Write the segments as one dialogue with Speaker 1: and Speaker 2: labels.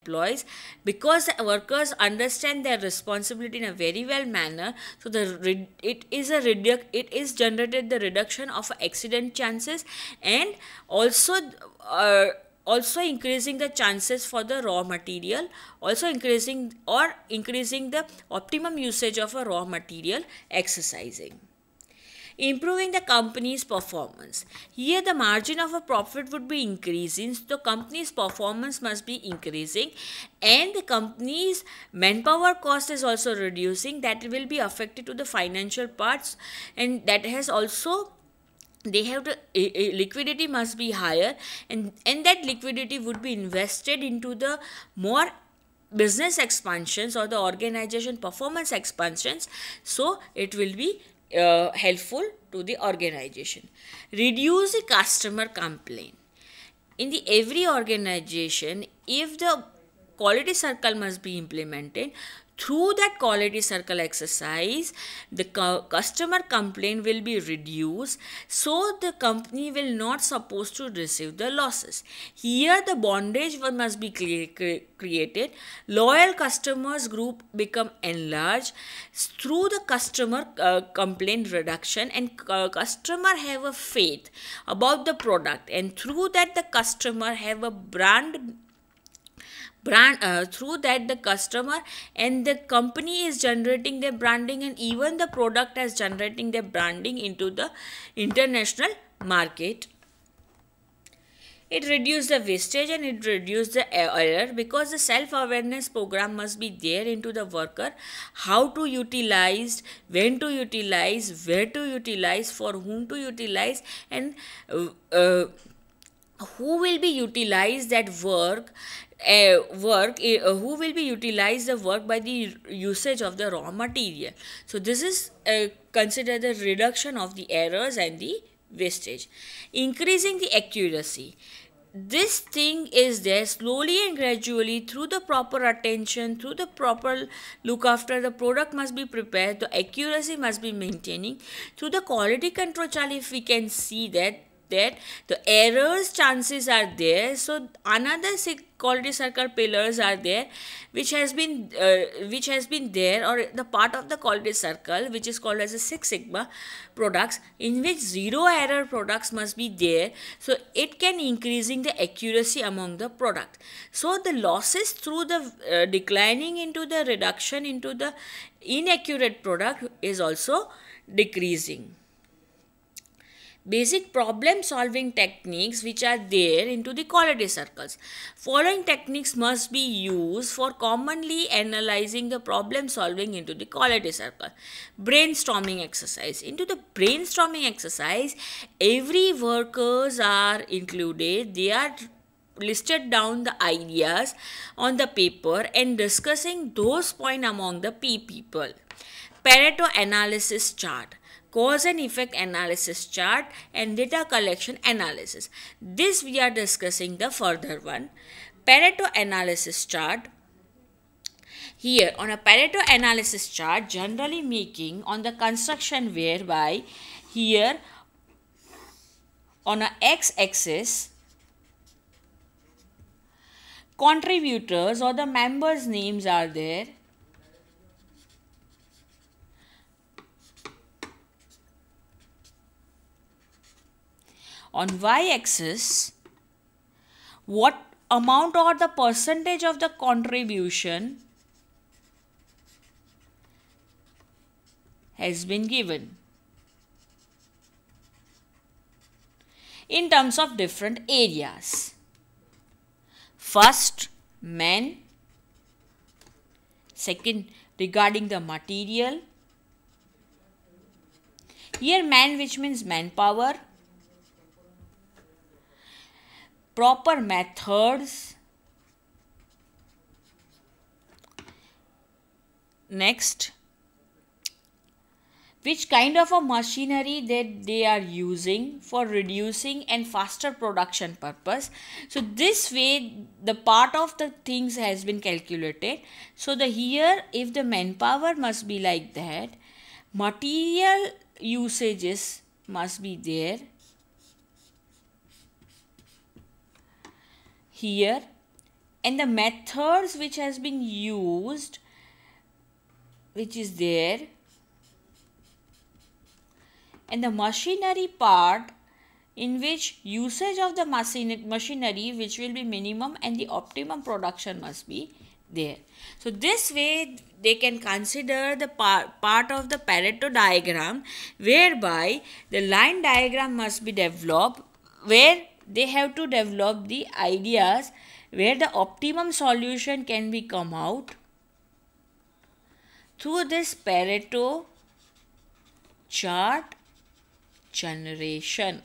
Speaker 1: employees, because the workers understand their responsibility in a very well manner. So it is generated the reduction of accident chances, and also uh, also increasing the chances for the raw material, also increasing the optimum usage of a raw material exercising. Improving the company's performance. Here, the margin of a profit would be increasing, so the company's performance must be increasing, and the company's manpower cost is also reducing. That will be affected to the financial parts, and that has also they have to liquidity must be higher, and that liquidity would be invested into the more business expansions or the organization performance expansions, so it will be helpful to the organization. Reduce the customer complaint. In the every organization, if the quality circle must be implemented, through that quality circle exercise, the customer complaint will be reduced, so the company will not supposed to receive the losses. Here the bondage must be created, loyal customers group become enlarged through the customer complaint reduction, and customer have a faith about the product, and through that the customer have a brand through that the customer and the company is generating their branding, and even the product is generating their branding into the international market. It reduces the wastage and it reduces the error, because the self-awareness program must be there into the worker, how to utilize, when to utilize, where to utilize, for whom to utilize, and who will be utilized that who will be utilized the work by the usage of the raw material. So this is considered the reduction of the errors and the wastage. Increasing the accuracy. This thing is there slowly and gradually through the proper attention, through the proper look after the product must be prepared, the accuracy must be maintaining. Through the quality control chart, if we can see that the errors chances are there, so another six quality circle pillars are there, which has been there, or the part of the quality circle which is called as a Six Sigma products, in which zero error products must be there, so it can increasing the accuracy among the product. So the losses through the declining into the reduction into the inaccurate product is also decreasing. Basic problem solving techniques which are there into the quality circles. Following techniques must be used for commonly analyzing the problem solving into the quality circle. Brainstorming exercise. Into the brainstorming exercise, every workers are included. They are listed down the ideas on the paper and discussing those points among the people. Pareto analysis chart, cause and effect analysis chart, and data collection analysis. This we are discussing the further one. Pareto analysis chart. Here on a Pareto analysis chart, generally making on the construction, whereby here on a x-axis contributors or the members names are there. On y-axis, what amount or the percentage of the contribution has been given in terms of different areas. First, men. Second, regarding the material. Here man, which means manpower. Proper methods. Next, which kind of a machinery that they are using for reducing and faster production purpose. So this way the part of the things has been calculated. So the here, if the manpower must be like that, material usages must be there. Here and the methods which has been used, which is there, and the machinery part in which usage of the machinery which will be minimum and the optimum production must be there. So this way they can consider the part of the Pareto diagram, whereby the line diagram must be developed, where they have to develop the ideas where the optimum solution can be come out through this Pareto chart generation.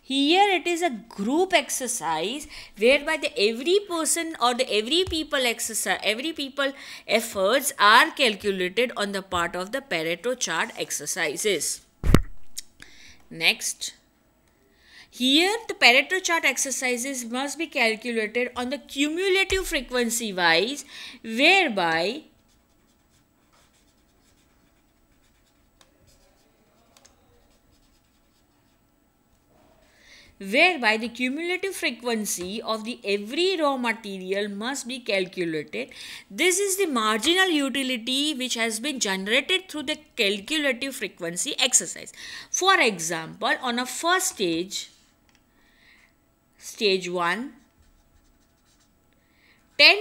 Speaker 1: Here it is a group exercise whereby every person or every people efforts are calculated on the part of the Pareto chart exercises. Next, here the Pareto chart exercises must be calculated on the cumulative frequency wise, whereby the cumulative frequency of the every raw material must be calculated. This is the marginal utility which has been generated through the calculative frequency exercise. For example, on a first stage 1, 10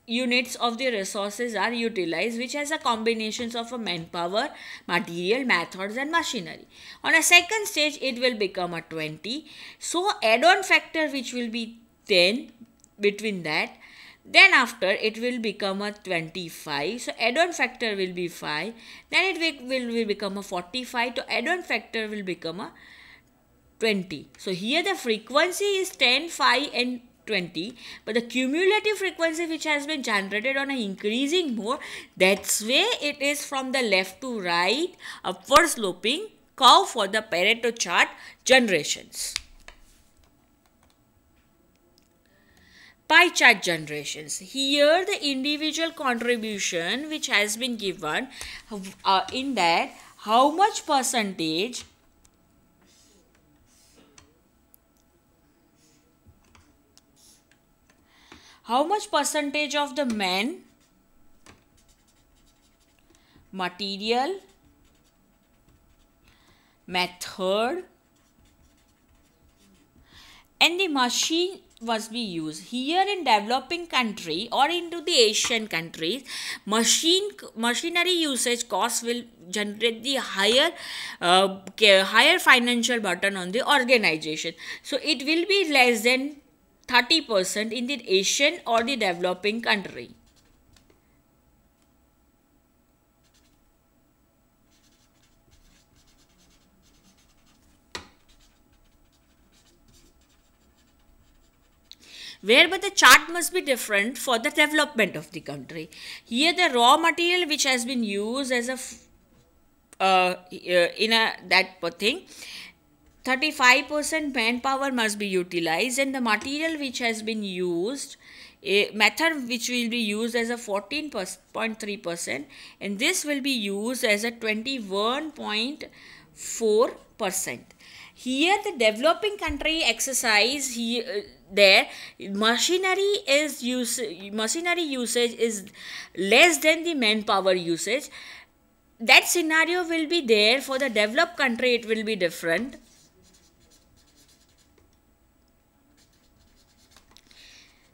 Speaker 1: units of the resources are utilized, which has a combinations of a manpower, material, methods and machinery. On a second stage it will become a 20. So add-on factor which will be 10 between that. Then after it will become a 25. So add-on factor will be 5. Then it will become a 45. So add-on factor will become a 20. So here the frequency is 10, 5 and 20, but the cumulative frequency which has been generated on an increasing mode, that's way it is from the left to right upward sloping curve for the Pareto chart generations. Pie chart generations. Here the individual contribution which has been given, in that how much percentage of the man, material, method and the machine must be used. Here in developing country or into the Asian countries, machinery usage cost will generate the higher financial burden on the organization. So it will be less than 30% in the Asian or the developing country. Whereby the chart must be different for the development of the country. Here the raw material which has been used as a that thing, 35% manpower must be utilized, and the material which has been used, a method which will be used as a 14.3%, and this will be used as a 21.4%. Here the developing country exercise, here there machinery usage is less than the manpower usage. That scenario will be there. For the developed country it will be different.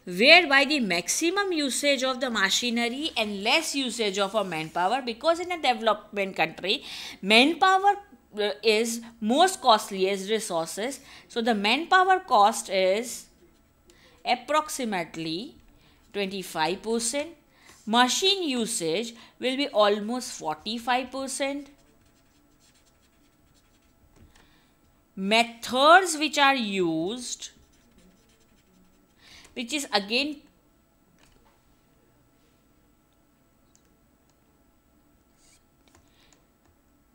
Speaker 1: Whereby the maximum usage of the machinery and less usage of a manpower, because in a development country manpower is most costly as resources. So the manpower cost is approximately 25%. Machine usage will be almost 45%. Methods which are used, which is again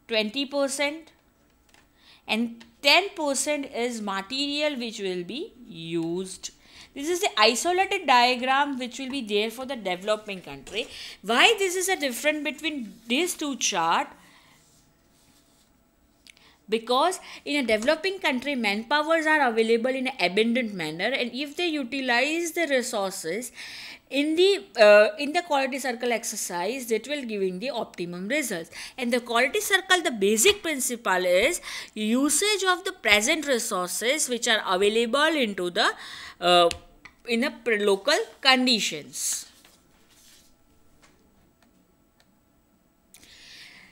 Speaker 1: 20%, and 10% is material which will be used. This is the isolated diagram which will be there for the developing country. Why this is a difference between these two charts? because in a developing country manpowers are available in an abundant manner, and if they utilize the resources in the quality circle exercise, that will giving the optimum results. And the quality circle, the basic principle is usage of the present resources which are available into the in a local conditions.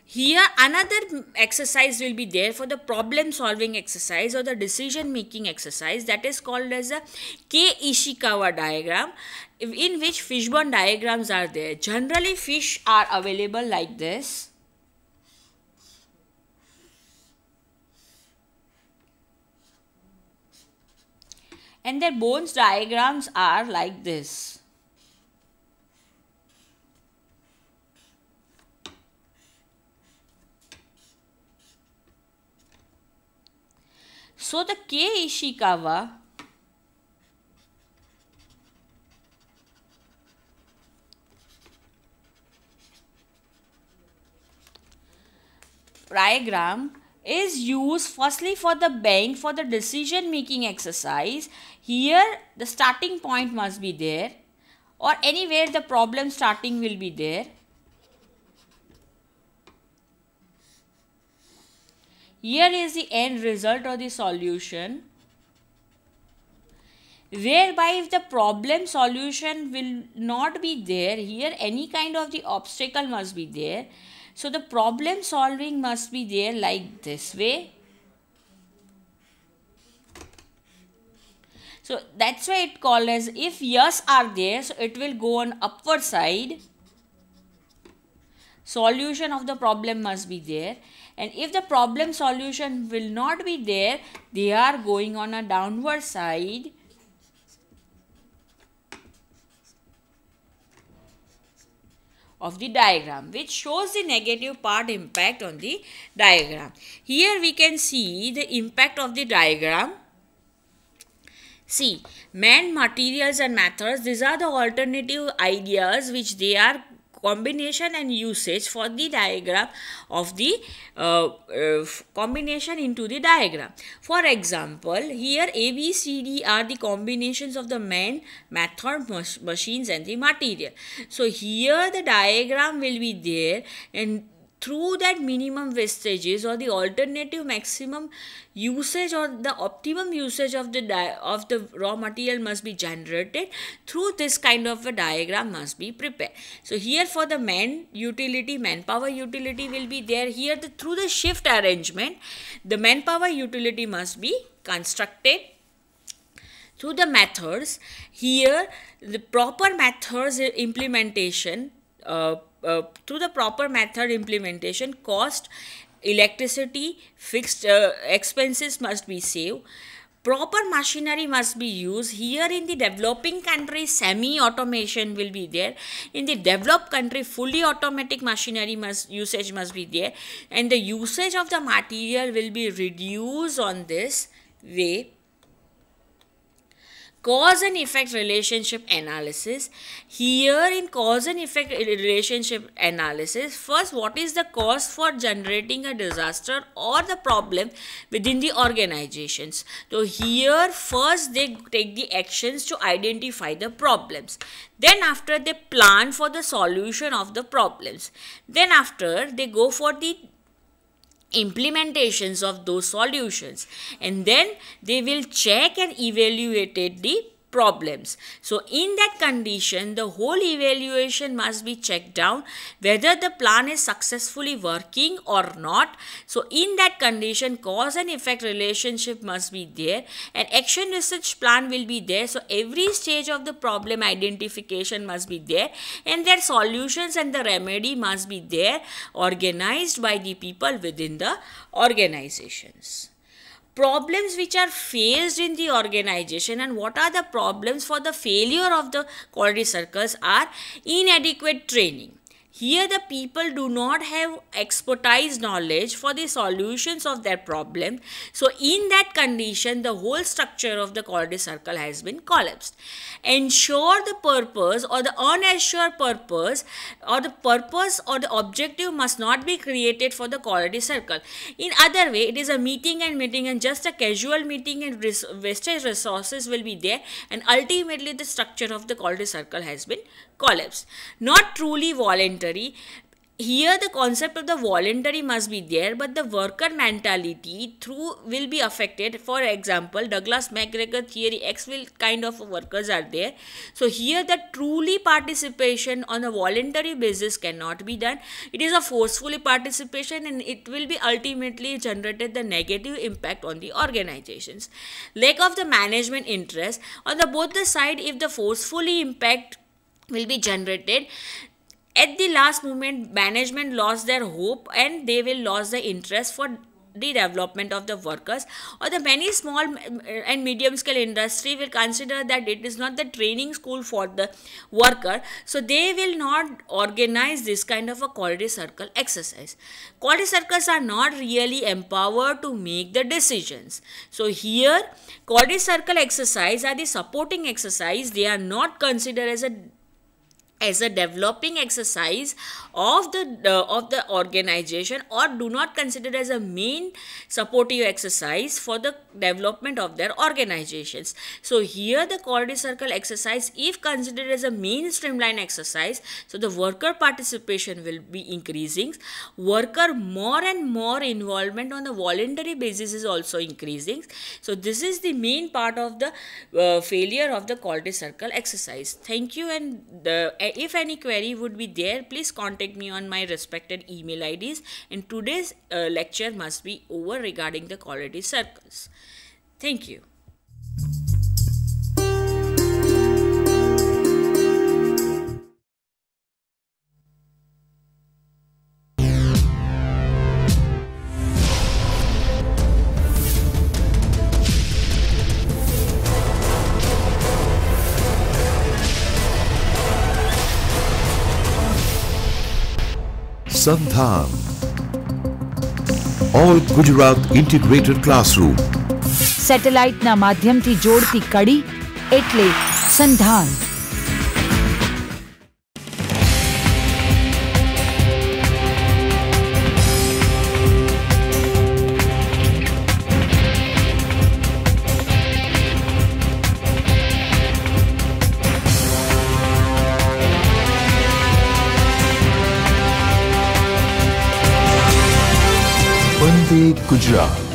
Speaker 1: Here another exercise will be there for the problem solving exercise or the decision making exercise, that is called as a K Ishikawa diagram, in which fishbone diagrams are there. Generally fish are available like this. And their bones diagrams are like this. So the K Ishikawa diagram is used firstly for the bank for the decision making exercise. Here the starting point must be there, or anywhere the problem starting will be there. Here is the end result or the solution, whereby if the problem solution will not be there, here any kind of the obstacle must be there. So the problem solving must be there like this way. So that's why it called as, if yes are there, so it will go on upward side. Solution of the problem must be there. And if the problem solution will not be there, they are going on a downward side. Of the diagram, which shows the negative part impact on the diagram. Here we can see the impact of the diagram. See, man, materials and methods, these are the alternative ideas which they are combination and usage for the diagram of the combination into the diagram. For example, here A, B, C, D are the combinations of the man, method, machines and the material. So here the diagram will be there, and through that minimum wastages or the alternative maximum usage or the optimum usage of the raw material must be generated. Through this kind of a diagram must be prepared. So here for the manpower utility will be there. Here through the shift arrangement, the manpower utility must be constructed. Through the methods, here the proper methods implementation, through the proper method implementation, cost, electricity, fixed expenses must be saved. Proper machinery must be used. Here in the developing country, semi-automation will be there. In the developed country, fully automatic machinery usage must be there. And the usage of the material will be reduced on this way. Cause and effect relationship analysis. Here in cause and effect relationship analysis, first, what is the cause for generating a disaster or the problem within the organizations? So here first they take the actions to identify the problems. Then after they plan for the solution of the problems. Then after they go for the implementations of those solutions, and then they will check and evaluate the problems. So in that condition, the whole evaluation must be checked down whether the plan is successfully working or not. So in that condition, cause and effect relationship must be there, and action research plan will be there. So every stage of the problem identification must be there, and their solutions and the remedy must be there, organized by the people within the organizations. Problems which are faced in the organization, and what are the problems for the failure of the quality circles are: inadequate training, Here the people do not have expertise knowledge for the solutions of their problem. So in that condition, the whole structure of the quality circle has been collapsed. Ensure the purpose or the unassured purpose or the objective must not be created for the quality circle. In other way, it is a meeting and just a casual meeting and wastage resources will be there, and ultimately the structure of the quality circle has been collapsed. Not truly voluntary. Here the concept of the voluntary must be there, but the worker mentality through will be affected. For example, Douglas MacGregor theory X will kind of workers are there. So here the truly participation on a voluntary basis cannot be done. It is a forcefully participation, and it will be ultimately generated the negative impact on the organizations. Lack of the management interest on the both the side. If the forcefully impact will be generated, at the last moment management lost their hope and they will lose the interest for the development of the workers, or the many small and medium scale industry will consider that it is not the training school for the worker, so they will not organize this kind of a quality circle exercise. Quality circles are not really empowered to make the decisions. So here quality circle exercise are the supporting exercise. They are not considered as a developing exercise of the organization, or do not consider as a main supportive exercise for the development of their organizations. So here the quality circle exercise, if considered as a main streamline exercise, so the worker participation will be increasing. Worker more and more involvement on the voluntary basis is also increasing. So this is the main part of the failure of the quality circle exercise. Thank you, and if any query would be there, please contact me on my respected email IDs. And today's lecture must be over regarding the quality circles. Thank you.
Speaker 2: Sandhan, All Gujarat Integrated Classroom.
Speaker 3: સેટેલાઇટના માધ્યમથી જોડતી કડી એટલે સંધાન.
Speaker 2: Vande Gujarat.